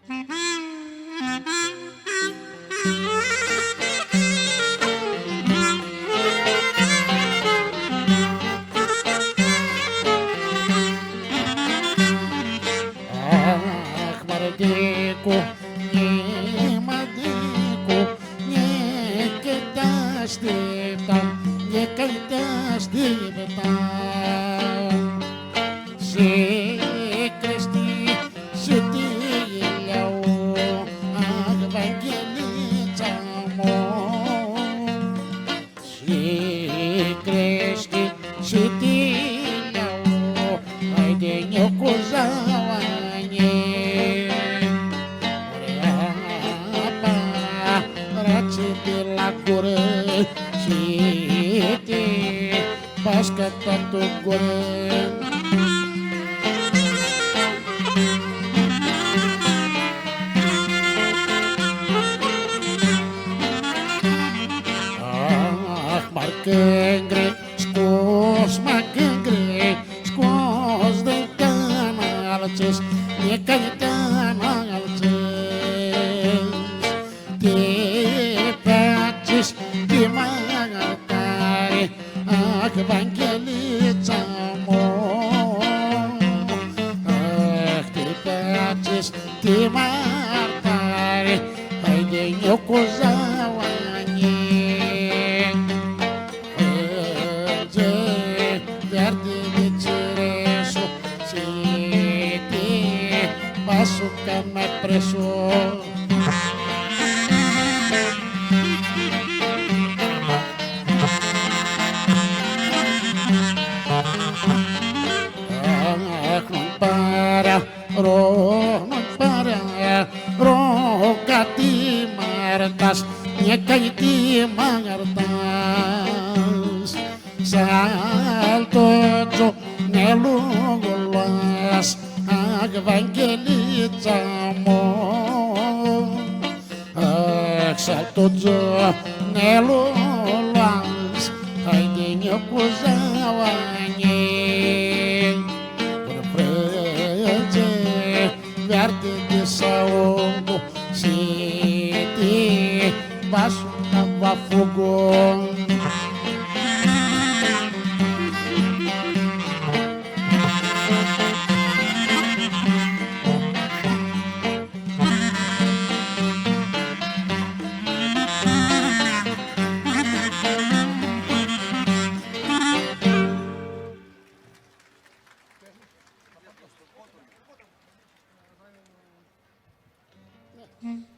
Ах, μαρντίκου, νι μαρντίκου, νι κοιτάστητα, νι κοιτάστητα. Σι κρεστή, σι τίλιαου, αχ, Βαγγελίτσα μου. Σι κρεστή, σι τίλιαου, άιντε νιοκουζάουα. Pas kata tu goreng ah markengre skos markengre skos de kanalces ne kanalces te patches te magatare ach Βαγγελίτσα μου, αχ τι πάτσεις, τι μαρτάρι, άιντε νιοκουζάουανι. Έτζε βέρτι βιτσιρέσου, σίτι πάσου κάμε πρέσου. Ρο κάτι μαρτάς, μια καητή μαρτάς. Σαλτότζο νελούγουλας, αχ Βαγγελίτσα μου. Αχ σαλτότζο νελούγουλας, άιντε νιοκουζάουανι. Verde de saúde, se te baixo tava fogo. Mm-hmm.